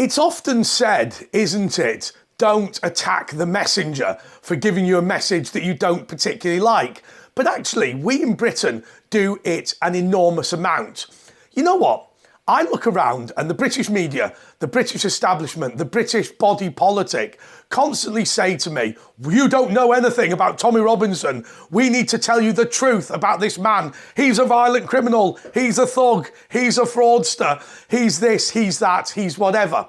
It's often said, isn't it, don't attack the messenger for giving you a message that you don't particularly like. But actually, we in Britain do it an enormous amount. You know what? I look around and the British media, the British establishment, the British body politic constantly say to me, you don't know anything about Tommy Robinson. We need to tell you the truth about this man. He's a violent criminal. He's a thug. He's a fraudster. He's this, he's that, he's whatever.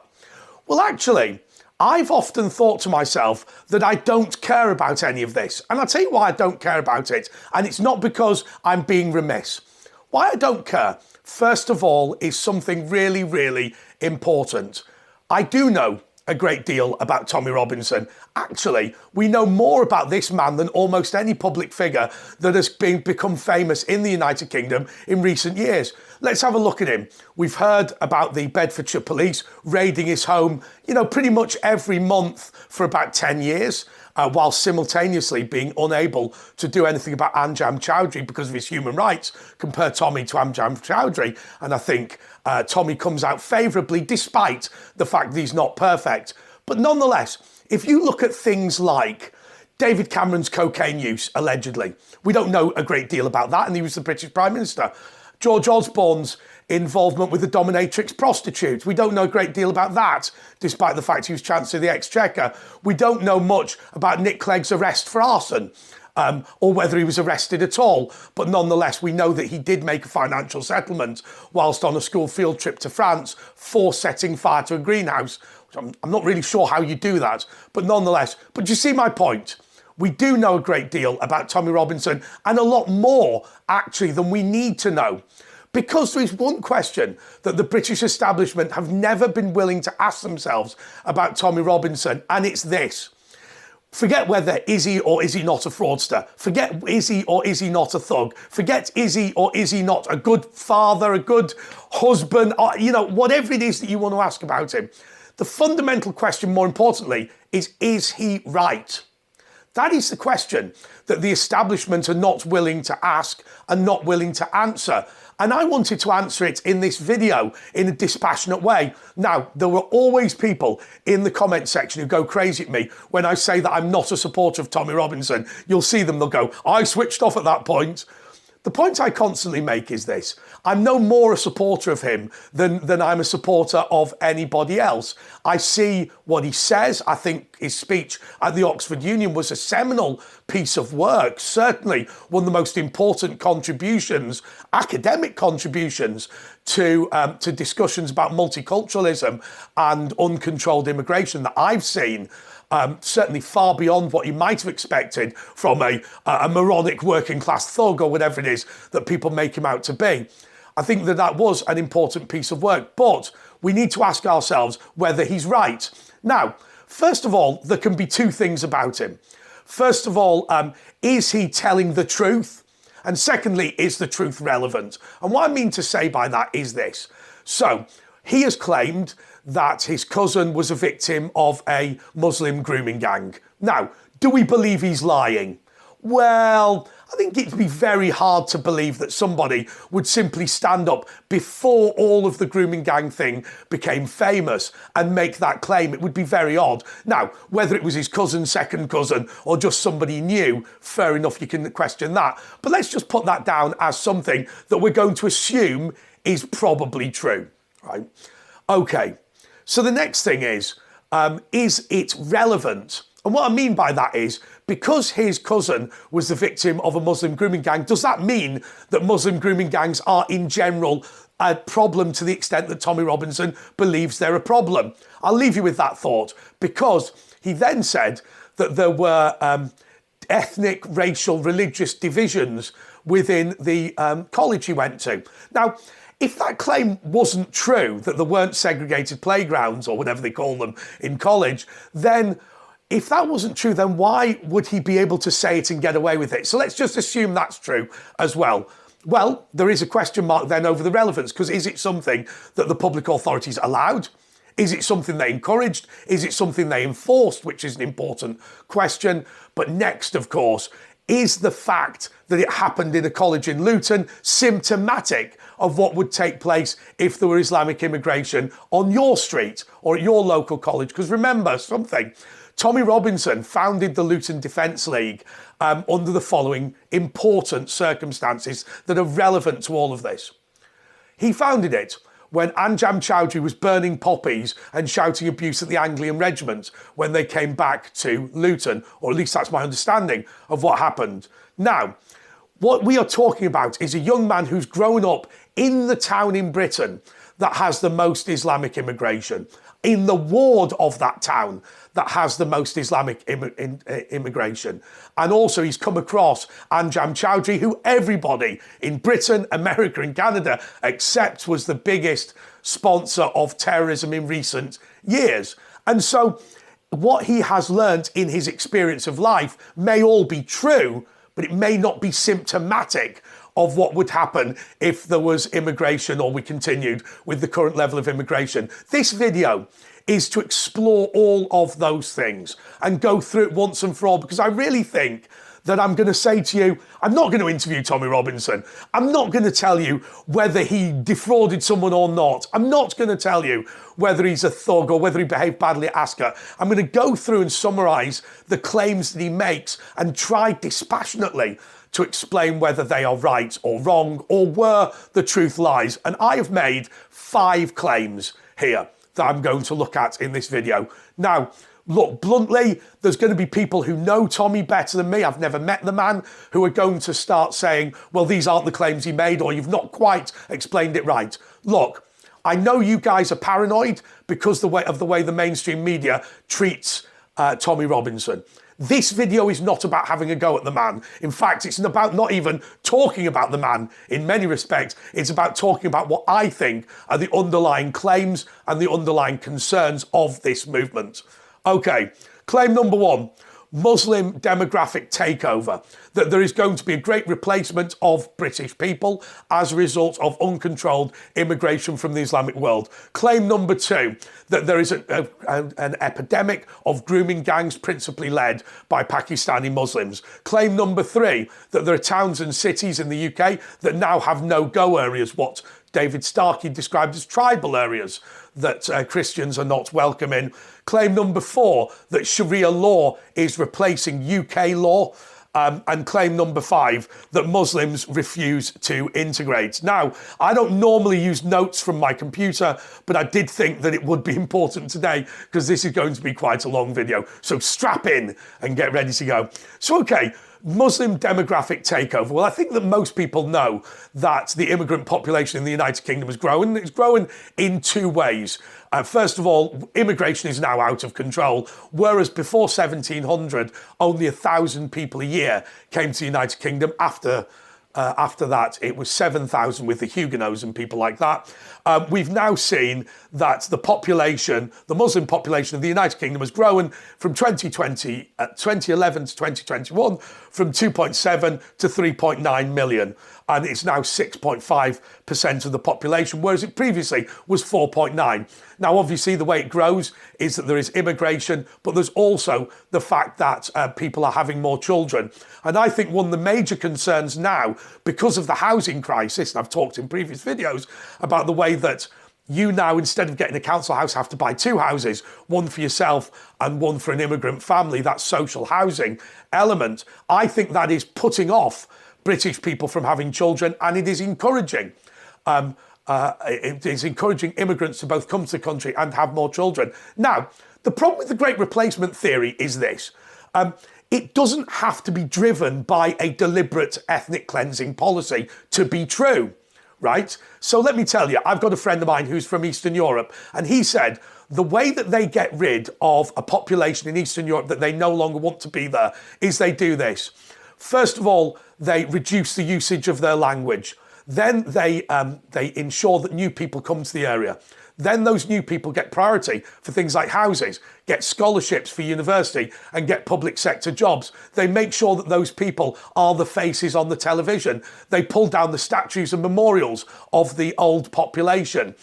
Well, actually, I've often thought to myself that I don't care about any of this. And I'll tell you why I don't care about it. And it's not because I'm being remiss. Why I don't care, first of all, is something really, really important. I do know a great deal about Tommy Robinson. Actually, we know more about this man than almost any public figure that has become famous in the United Kingdom in recent years. Let's have a look at him. We've heard about the Bedfordshire police raiding his home, pretty much every month for about 10 years. While simultaneously being unable to do anything about Anjam Chowdhury because of his human rights. Compare Tommy to Anjam Chowdhury, and I think Tommy comes out favourably despite the fact that he's not perfect. But nonetheless, if you look at things like David Cameron's cocaine use, allegedly, we don't know a great deal about that, and he was the British Prime Minister. George Osborne's involvement with the dominatrix prostitute. We don't know a great deal about that, despite the fact he was Chancellor of the Exchequer. We don't know much about Nick Clegg's arrest for arson, or whether he was arrested at all. But nonetheless, we know that he did make a financial settlement whilst on a school field trip to France for setting fire to a greenhouse. I'm not really sure how you do that, but nonetheless. But you see my point? We do know a great deal about Tommy Robinson, and a lot more, actually, than we need to know. Because there is one question that the British establishment have never been willing to ask themselves about Tommy Robinson, and it's this. Forget whether is he or is he not a fraudster. Forget is he or is he not a thug. Forget is he or is he not a good father, a good husband, or, whatever it is that you want to ask about him. The fundamental question, more importantly, is he right? That is the question that the establishment are not willing to ask and not willing to answer. And I wanted to answer it in this video in a dispassionate way. Now, there were always people in the comment section who go crazy at me when I say that I'm not a supporter of Tommy Robinson. You'll see them, they'll go, I switched off at that point. The point I constantly make is this. I'm no more a supporter of him than I'm a supporter of anybody else. I see what he says. I think his speech at the Oxford Union was a seminal piece of work, certainly one of the most important contributions, academic contributions to discussions about multiculturalism and uncontrolled immigration that I've seen. Certainly far beyond what you might have expected from a moronic working class thug or whatever it is that people make him out to be. I think that was an important piece of work, but we need to ask ourselves whether he's right. Now, first of all, there can be two things about him. First of all, is he telling the truth? And secondly, is the truth relevant? And what I mean to say by that is this. So, he has claimed that his cousin was a victim of a Muslim grooming gang. Now, do we believe he's lying? Well, I think it'd be very hard to believe that somebody would simply stand up before all of the grooming gang thing became famous and make that claim. It would be very odd. Now, whether it was his cousin, second cousin, or just somebody new, fair enough, you can question that. But let's just put that down as something that we're going to assume is probably true, right? Okay, so the next thing is it relevant? And what I mean by that is, because his cousin was the victim of a Muslim grooming gang, does that mean that Muslim grooming gangs are in general a problem to the extent that Tommy Robinson believes they're a problem? I'll leave you with that thought, because he then said that there were ethnic, racial, religious divisions within the college he went to. Now, if that claim wasn't true, that there weren't segregated playgrounds or whatever they call them in college, then if that wasn't true, then why would he be able to say it and get away with it? So let's just assume that's true as well. Well, there is a question mark then over the relevance, because is it something that the public authorities allowed? Is it something they encouraged? Is it something they enforced, which is an important question? But next, of course, Is the fact that it happened in a college in Luton symptomatic of what would take place if there were Islamic immigration on your street or at your local college? Because remember something, Tommy Robinson founded the Luton Defence League under the following important circumstances that are relevant to all of this. He founded it when Anjam Chowdhury was burning poppies and shouting abuse at the Anglian regiment when they came back to Luton, or at least that's my understanding of what happened. Now, what we are talking about is a young man who's grown up in the town in Britain that has the most Islamic immigration, in the ward of that town that has the most Islamic immigration. And also he's come across Anjam Chowdhury, who everybody in Britain, America and Canada accepts was the biggest sponsor of terrorism in recent years. And so what he has learnt in his experience of life may all be true, but it may not be symptomatic of what would happen if there was immigration or we continued with the current level of immigration. This video is to explore all of those things and go through it once and for all, because I really think that I'm going to say to you, I'm not going to interview Tommy Robinson. I'm not going to tell you whether he defrauded someone or not. I'm not going to tell you whether he's a thug or whether he behaved badly at Ascot. I'm going to go through and summarise the claims that he makes and try dispassionately to explain whether they are right or wrong or where the truth lies. And I have made 5 claims here that I'm going to look at in this video. Now, look, bluntly, there's going to be people who know Tommy better than me. I've never met the man, who are going to start saying, well, these aren't the claims he made, or you've not quite explained it right. Look, I know you guys are paranoid because of the way the mainstream media treats Tommy Robinson. This video is not about having a go at the man. In fact, it's about not even talking about the man in many respects. It's about talking about what I think are the underlying claims and the underlying concerns of this movement. Okay, claim number 1. Muslim demographic takeover, that there is going to be a great replacement of British people as a result of uncontrolled immigration from the Islamic world. Claim number 2, that there is an epidemic of grooming gangs principally led by Pakistani Muslims. Claim number 3, that there are towns and cities in the UK that now have no-go areas, what David Starkey described as tribal areas that Christians are not welcome in. Claim number 4, that Sharia law is replacing UK law. And claim number 5, that Muslims refuse to integrate. Now, I don't normally use notes from my computer, but I did think that it would be important today because this is going to be quite a long video. So strap in and get ready to go. So, okay, Muslim demographic takeover. Well, I think that most people know that the immigrant population in the United Kingdom is growing. It's growing in 2 ways. First of all, immigration is now out of control, whereas before 1700, only 1,000 people a year came to the United Kingdom. After that, it was 7,000 with the Huguenots and people like that. We've now seen that the population, the Muslim population of the United Kingdom has grown from 2011 to 2021 from 2.7 to 3.9 million. And it's now 6.5% of the population, whereas it previously was 4.9. Now, obviously, the way it grows is that there is immigration, but there's also the fact that people are having more children. And I think one of the major concerns now, because of the housing crisis, and I've talked in previous videos about the way that you now, instead of getting a council house, have to buy 2 houses, one for yourself and one for an immigrant family, that social housing element. I think that is putting off British people from having children, and it is encouraging immigrants to both come to the country and have more children. Now, the problem with the Great Replacement theory is this. It doesn't have to be driven by a deliberate ethnic cleansing policy to be true, right? So let me tell you, I've got a friend of mine who's from Eastern Europe, and he said the way that they get rid of a population in Eastern Europe that they no longer want to be there is they do this. First of all, they reduce the usage of their language. Then they ensure that new people come to the area. Then those new people get priority for things like houses, get scholarships for university, and get public sector jobs. They make sure that those people are the faces on the television. They pull down the statues and memorials of the old population.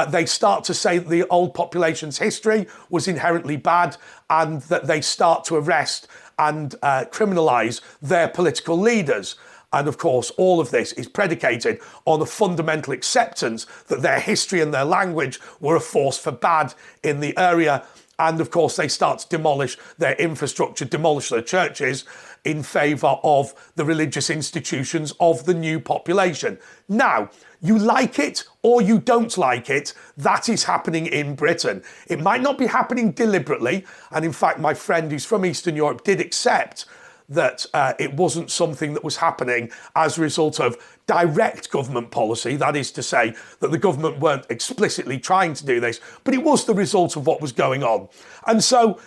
They start to say that the old population's history was inherently bad, and that they start to arrest and criminalise their political leaders. And of course, all of this is predicated on a fundamental acceptance that their history and their language were a force for bad in the area. And of course, they start to demolish their infrastructure, demolish their churches in favour of the religious institutions of the new population. Now, you like it or you don't like it, that is happening in Britain. It might not be happening deliberately. And in fact, my friend who's from Eastern Europe did accept that it wasn't something that was happening as a result of direct government policy. That is to say that the government weren't explicitly trying to do this, but it was the result of what was going on. And so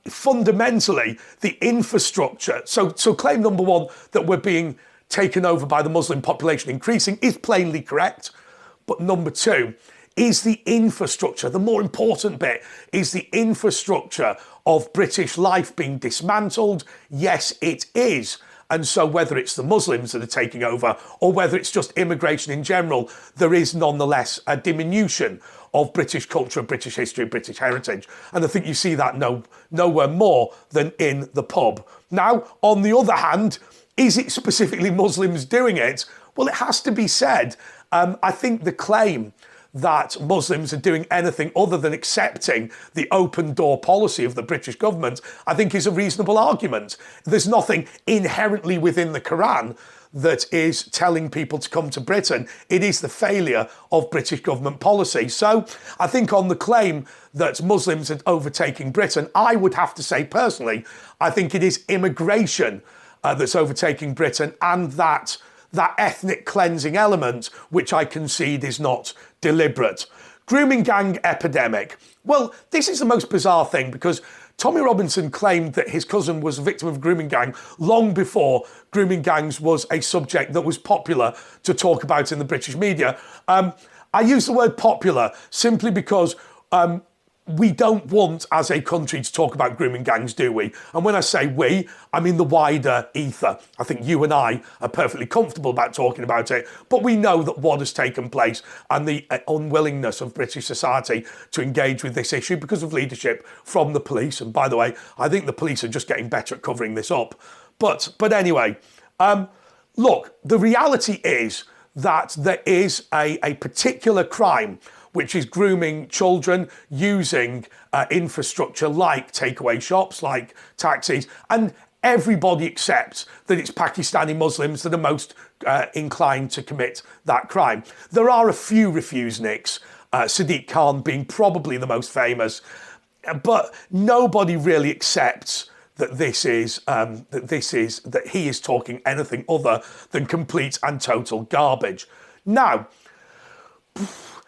fundamentally, the infrastructure, so claim number one, that we're being taken over by the Muslim population increasing, is plainly correct. But number two, is the infrastructure, the more important bit, is the infrastructure of British life being dismantled? Yes, it is. And so whether it's the Muslims that are taking over or whether it's just immigration in general, there is nonetheless a diminution of British culture, British history, British heritage. And I think you see that nowhere more than in the pub. Now, on the other hand, is it specifically Muslims doing it? Well, it has to be said. I think the claim that Muslims are doing anything other than accepting the open door policy of the British government, I think is a reasonable argument. There's nothing inherently within the Quran that is telling people to come to Britain. It is the failure of British government policy. So I think on the claim that Muslims are overtaking Britain, I would have to say personally, I think it is immigration that's overtaking Britain, and that ethnic cleansing element, which I concede is not deliberate. Grooming gang epidemic. Well, this is the most bizarre thing, because Tommy Robinson claimed that his cousin was a victim of a grooming gang long before grooming gangs was a subject that was popular to talk about in the British media. I use the word popular simply because we don't want, as a country, to talk about grooming gangs, do we? And when I say we, I mean the wider ether. I think you and I are perfectly comfortable about talking about it, but we know that what has taken place and the unwillingness of British society to engage with this issue because of leadership from the police. And by the way, I think the police are just getting better at covering this up. But anyway, look, the reality is that there is a particular crime which is grooming children using infrastructure like takeaway shops, like taxis, and everybody accepts that it's Pakistani Muslims that are most inclined to commit that crime. There are a few refuseniks, Sadiq Khan being probably the most famous, but nobody really accepts that that he is talking anything other than complete and total garbage. Now,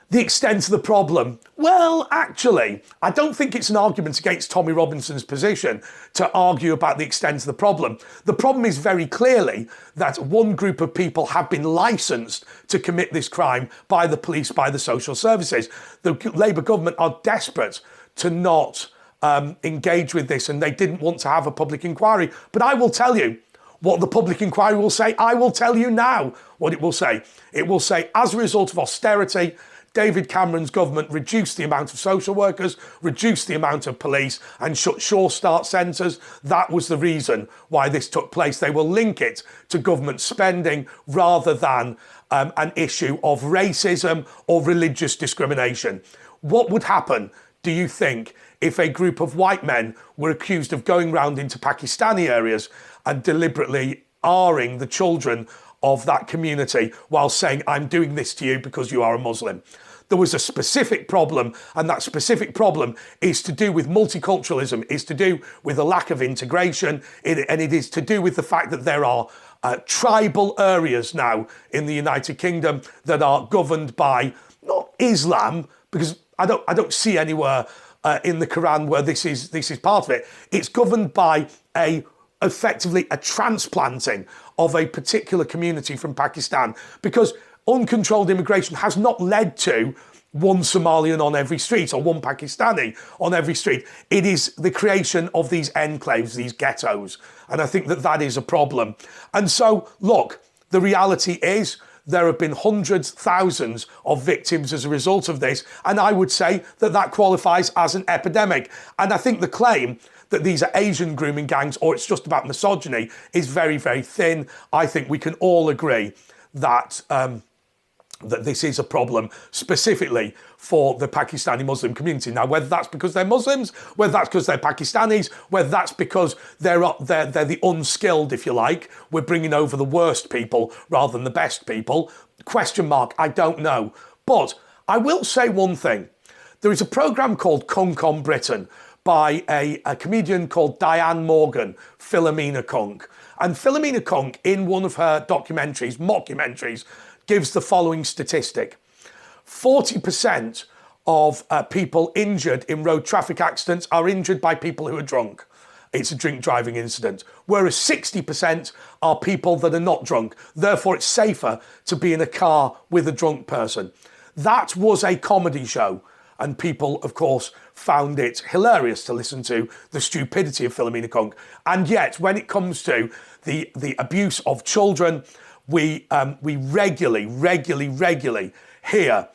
the extent of the problem. Well, actually, I don't think it's an argument against Tommy Robinson's position to argue about the extent of the problem. The problem is very clearly that one group of people have been licensed to commit this crime by the police, by the social services. The Labour government are desperate to not engage with this, and they didn't want to have a public inquiry. But I will tell you what the public inquiry will say. I will tell you now what it will say. It will say, as a result of austerity, David Cameron's government reduced the amount of social workers, reduced the amount of police, and shut Sure Start centres. That was the reason why this took place. They will link it to government spending rather than an issue of racism or religious discrimination. What would happen, do you think, if a group of white men were accused of going round into Pakistani areas and deliberately R-ing the children of that community while saying, I'm doing this to you because you are a Muslim? There was a specific problem, and that specific problem is to do with multiculturalism, is to do with a lack of integration, and it is to do with the fact that there are tribal areas now in the United Kingdom that are governed by, not Islam, because I don't see anywhere in the Quran where this is part of it. It's governed by effectively a transplanting of a particular community from Pakistan, because uncontrolled immigration has not led to one Somalian on every street or one Pakistani on every street. It is the creation of these enclaves, these ghettos. And I think that is a problem. And so, look, the reality is There have been hundreds, thousands of victims as a result of this, and I would say that that qualifies as an epidemic. And I think the claim that these are Asian grooming gangs or it's just about misogyny is very, very thin. I think we can all agree that that this is a problem specifically for the Pakistani Muslim community. Now, whether that's because they're Muslims, whether that's because they're Pakistanis, whether that's because they're the unskilled, if you like, we're bringing over the worst people rather than the best people, question mark, I don't know. But I will say one thing. There is a programme called Cunk on Britain by a comedian called Diane Morgan, Philomena Cunk. And Philomena Cunk, in one of her documentaries, mockumentaries, gives the following statistic. 40% of people injured in road traffic accidents are injured by people who are drunk. It's a drink driving incident. Whereas 60% are people that are not drunk. Therefore, it's safer to be in a car with a drunk person. That was a comedy show. And people, of course, found it hilarious to listen to the stupidity of Philomena Cunk. And yet, when it comes to the abuse of children, we regularly hear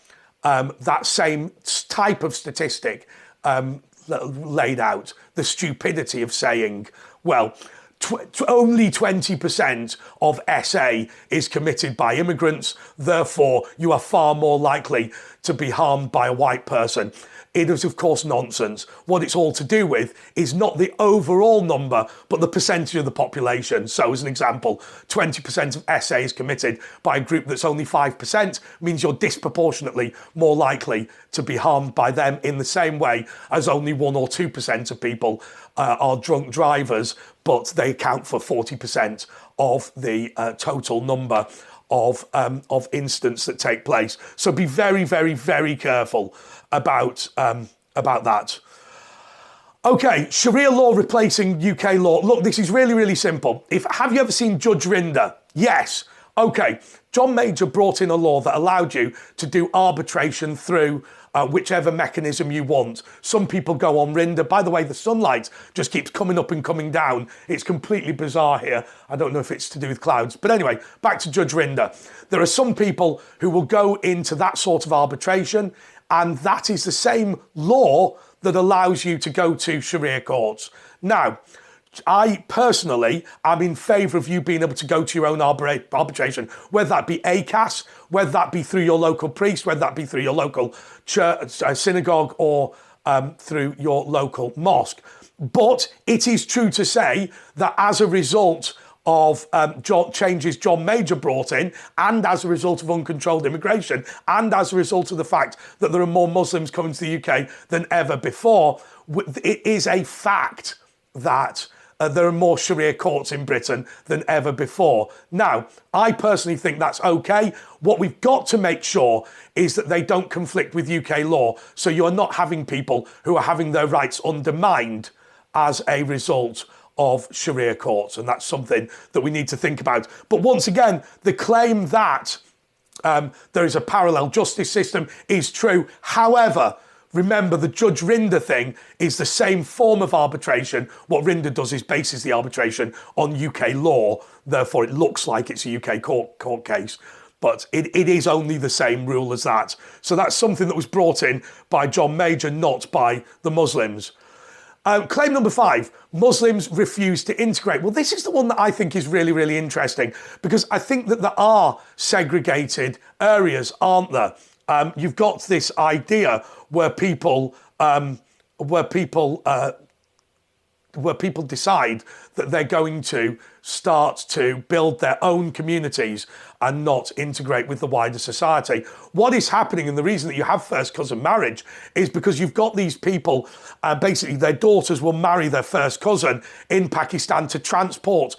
that same type of statistic laid out. The stupidity of saying, well, only 20% of SA is committed by immigrants, therefore you are far more likely to be harmed by a white person. It is, of course, nonsense. What it's all to do with is not the overall number, but the percentage of the population. So, as an example, 20% of SA is committed by a group that's only 5%, means you're disproportionately more likely to be harmed by them in the same way as only 1 or 2% of people are drunk drivers, but they account for 40% of the total number of incidents that take place. So be very, very, very careful about that. Okay, Sharia law replacing UK law. Look, this is really, really simple. Have you ever seen Judge Rinder? Yes. Okay, John Major brought in a law that allowed you to do arbitration through whichever mechanism you want. Some people go on Rinder. By the way, the sunlight just keeps coming up and coming down. It's completely bizarre here. I don't know if it's to do with clouds. But anyway, back to Judge Rinder. There are some people who will go into that sort of arbitration, and that is the same law that allows you to go to Sharia courts. Now, I personally am in favour of you being able to go to your own arbitration, whether that be ACAS, whether that be through your local priest, whether that be through your local church, synagogue, or through your local mosque. But it is true to say that as a result of changes John Major brought in, and as a result of uncontrolled immigration, and as a result of the fact that there are more Muslims coming to the UK than ever before, it is a fact that there are more Sharia courts in Britain than ever before. Now, I personally think that's okay. What we've got to make sure is that they don't conflict with UK law. So you're not having people who are having their rights undermined as a result of Sharia courts. And that's something that we need to think about. But once again, the claim that there is a parallel justice system is true. However, remember, the Judge Rinder thing is the same form of arbitration. What Rinder does is bases the arbitration on UK law. Therefore, it looks like it's a UK court case. But it is only the same rule as that. So that's something that was brought in by John Major, not by the Muslims. Claim number 5, Muslims refuse to integrate. Well, this is the one that I think is really, really interesting, because I think that there are segregated areas, aren't there? You've got this idea where people decide that they're going to start to build their own communities and not integrate with the wider society. What is happening, and the reason that you have first cousin marriage, is because you've got these people, basically their daughters will marry their first cousin in Pakistan to transplant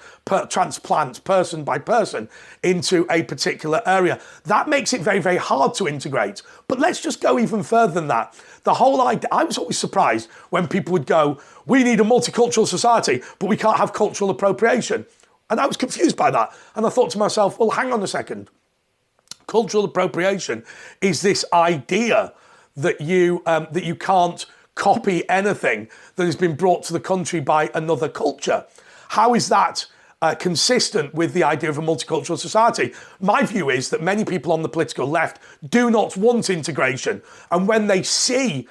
person by person into a particular area. That makes it very, very hard to integrate. But let's just go even further than that. The whole idea, I was always surprised when people would go, we need a multicultural society, but we can't have cultural appropriation. And I was confused by that. And I thought to myself, well, hang on a second. Cultural appropriation is this idea that you can't copy anything that has been brought to the country by another culture. How is that consistent with the idea of a multicultural society. My view is that many people on the political left do not want integration. And when they see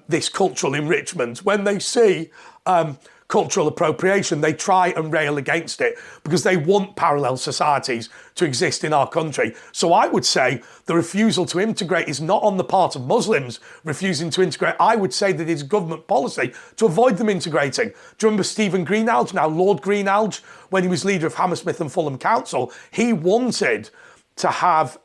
this cultural enrichment, when they see cultural appropriation, they try and rail against it because they want parallel societies to exist in our country. So I would say the refusal to integrate is not on the part of Muslims refusing to integrate. I would say that it's government policy to avoid them integrating. Do you remember Stephen Greenhalgh, now Lord Greenhalgh, when he was leader of Hammersmith and Fulham Council? He wanted to have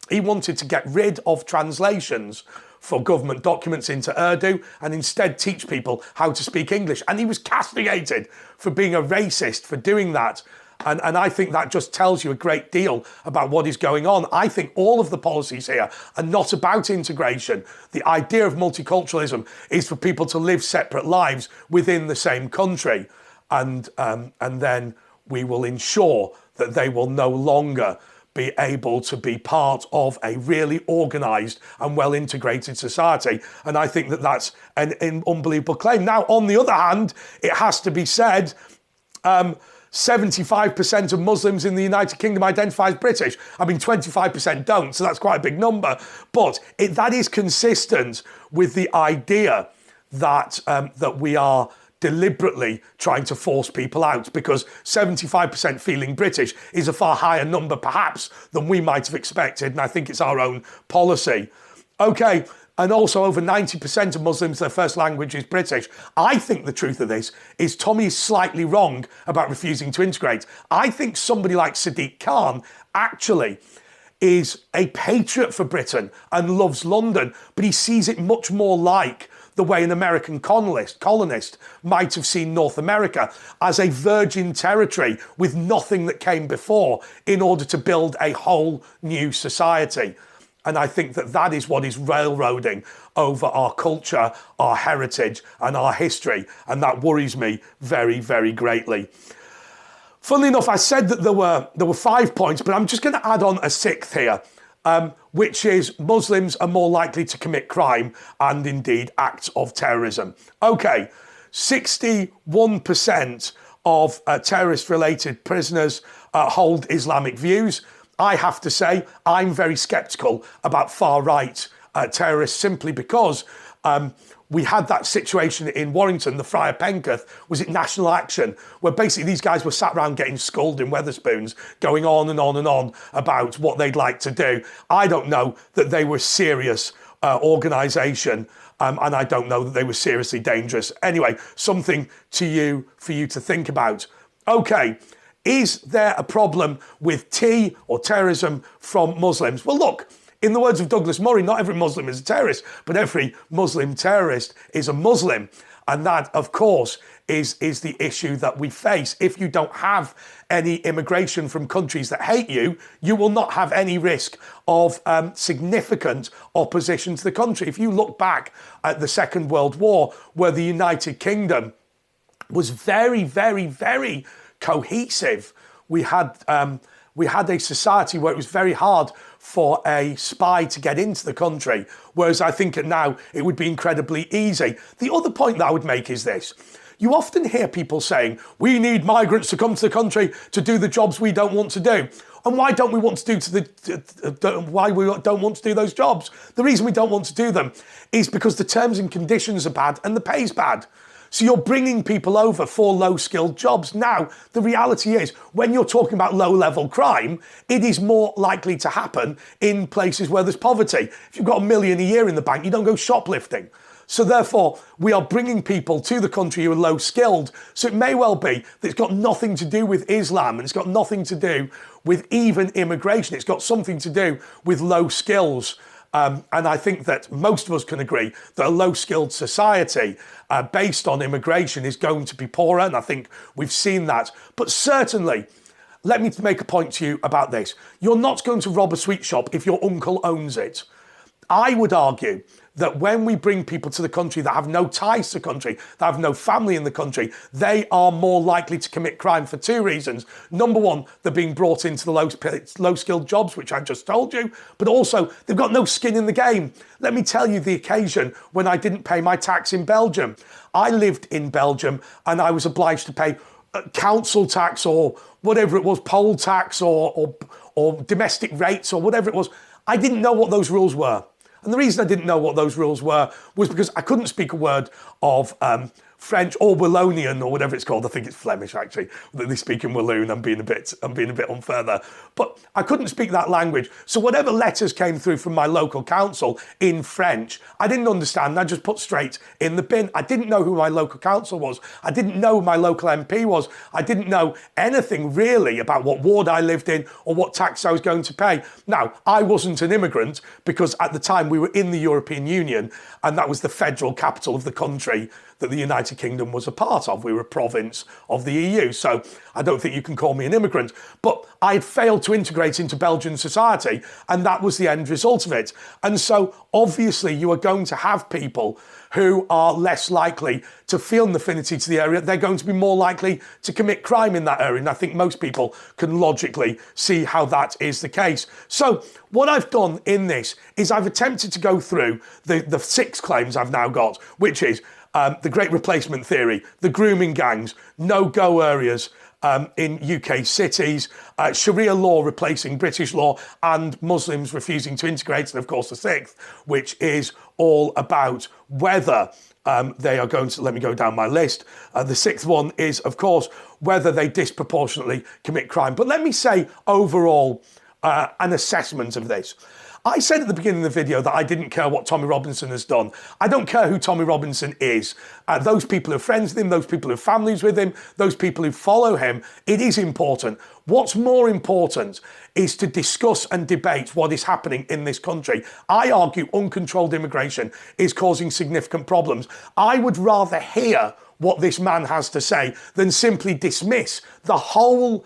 he wanted to get rid of translations for government documents into Urdu and instead teach people how to speak English. And he was castigated for being a racist for doing that. And I think that just tells you a great deal about what is going on. I think all of the policies here are not about integration. The idea of multiculturalism is for people to live separate lives within the same country. And then we will ensure that they will no longer be able to be part of a really organised and well-integrated society. And I think that that's an unbelievable claim. Now, on the other hand, it has to be said, 75% of Muslims in the United Kingdom identify as British. I mean, 25% don't, so that's quite a big number. But that is consistent with the idea that that we are deliberately trying to force people out, because 75% feeling British is a far higher number perhaps than we might have expected, and I think it's our own policy. Okay, and also over 90% of Muslims, their first language is British. I think the truth of this is Tommy is slightly wrong about refusing to integrate. I think somebody like Sadiq Khan actually is a patriot for Britain and loves London, but he sees it much more like the way an American colonist might have seen North America, as a virgin territory with nothing that came before in order to build a whole new society. And I think that that is what is railroading over our culture, our heritage, and our history. And that worries me very, very greatly. Funnily enough, I said that there were 5 points, but I'm just going to add on a sixth here, which is Muslims are more likely to commit crime and indeed acts of terrorism. Okay, 61% of terrorist-related prisoners hold Islamic views. I have to say, I'm very sceptical about far-right terrorists, simply because we had that situation in Warrington, the Friar Penketh, was it National Action, where basically these guys were sat around getting scolded in Wetherspoons, going on and on and on about what they'd like to do. I don't know that they were a serious organisation, and I don't know that they were seriously dangerous. Anyway, something for you to think about. Okay, is there a problem with tea or terrorism from Muslims? Well, look, in the words of Douglas Murray, not every Muslim is a terrorist, but every Muslim terrorist is a Muslim. And that, of course, is the issue that we face. If you don't have any immigration from countries that hate you, you will not have any risk of significant opposition to the country. If you look back at the Second World War, where the United Kingdom was very, very, very cohesive, we had a society where it was very hard for a spy to get into the country, whereas I think now it would be incredibly easy. The other point that I would make is this. You often hear people saying, we need migrants to come to the country to do the jobs we don't want to do. And why don't we want to do those jobs? The reason we don't want to do them is because the terms and conditions are bad and the pay's bad. So you're bringing people over for low-skilled jobs. Now, the reality is, when you're talking about low-level crime, it is more likely to happen in places where there's poverty. If you've got $1 million a year in the bank, you don't go shoplifting. So therefore, we are bringing people to the country who are low-skilled. So it may well be that it's got nothing to do with Islam, and it's got nothing to do with even immigration. It's got something to do with low skills. And I think that most of us can agree that a low-skilled society based on immigration is going to be poorer, and I think we've seen that. But certainly, let me make a point to you about this. You're not going to rob a sweet shop if your uncle owns it. I would argue that when we bring people to the country that have no ties to the country, that have no family in the country, they are more likely to commit crime for 2 reasons. Number one, they're being brought into the low-skilled jobs, which I just told you, but also they've got no skin in the game. Let me tell you the occasion when I didn't pay my tax in Belgium. I lived in Belgium and I was obliged to pay council tax or whatever it was, poll tax or domestic rates or whatever it was. I didn't know what those rules were. And the reason I didn't know what those rules were was because I couldn't speak a word of French or Wallonian or whatever it's called. I think it's Flemish actually, that they speak in Walloon. I'm being a bit unfair there. But I couldn't speak that language. So whatever letters came through from my local council in French, I didn't understand. I just put straight in the bin. I didn't know who my local council was. I didn't know who my local MP was. I didn't know anything really about what ward I lived in or what tax I was going to pay. Now, I wasn't an immigrant because at the time we were in the European Union and that was the federal capital of the country that the United Kingdom was a part of. We were a province of the EU, so I don't think you can call me an immigrant. But I had failed to integrate into Belgian society, and that was the end result of it. And so obviously you are going to have people who are less likely to feel an affinity to the area. They're going to be more likely to commit crime in that area. And I think most people can logically see how that is the case. So what I've done in this is I've attempted to go through the 6 claims I've now got, which is the Great Replacement Theory, the grooming gangs, no-go areas in UK cities, Sharia law replacing British law, and Muslims refusing to integrate, and of course the 6th, which is all about whether they are going to, let me go down my list. The 6th one is, of course, whether they disproportionately commit crime. But let me say overall an assessment of this. I said at the beginning of the video that I didn't care what Tommy Robinson has done. I don't care who Tommy Robinson is. Those people who are friends with him, those people who have families with him, those people who follow him, it is important. What's more important is to discuss and debate what is happening in this country. I argue uncontrolled immigration is causing significant problems. I would rather hear what this man has to say than simply dismiss the whole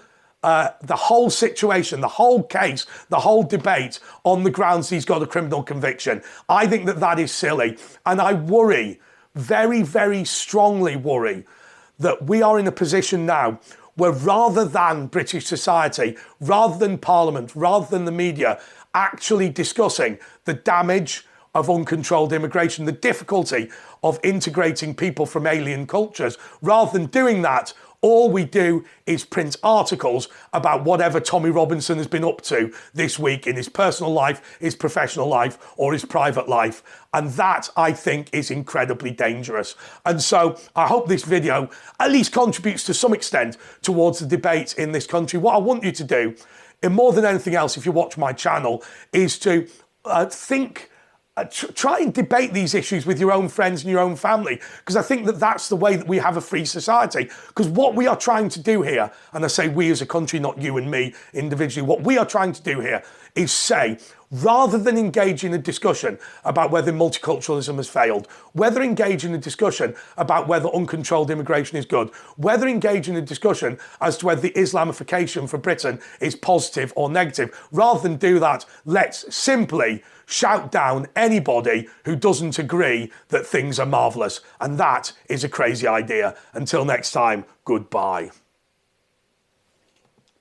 situation, the whole case, the whole debate on the grounds he's got a criminal conviction. I think that that is silly. And I worry, very, very strongly worry, that we are in a position now where rather than British society, rather than Parliament, rather than the media actually discussing the damage of uncontrolled immigration, the difficulty of integrating people from alien cultures, rather than doing that, all we do is print articles about whatever Tommy Robinson has been up to this week in his personal life, his professional life, or his private life. And that, I think, is incredibly dangerous. And so I hope this video at least contributes to some extent towards the debate in this country. What I want you to do, and more than anything else, if you watch my channel, is to try and debate these issues with your own friends and your own family, because I think that that's the way that we have a free society. Because what we are trying to do here, and I say we as a country, not you and me individually, what we are trying to do here is say, rather than engage in a discussion about whether multiculturalism has failed, whether engage in a discussion about whether uncontrolled immigration is good, whether engage in a discussion as to whether the Islamification for Britain is positive or negative, rather than do that, let's simply shout down anybody who doesn't agree that things are marvellous. And that is a crazy idea. Until next time, goodbye.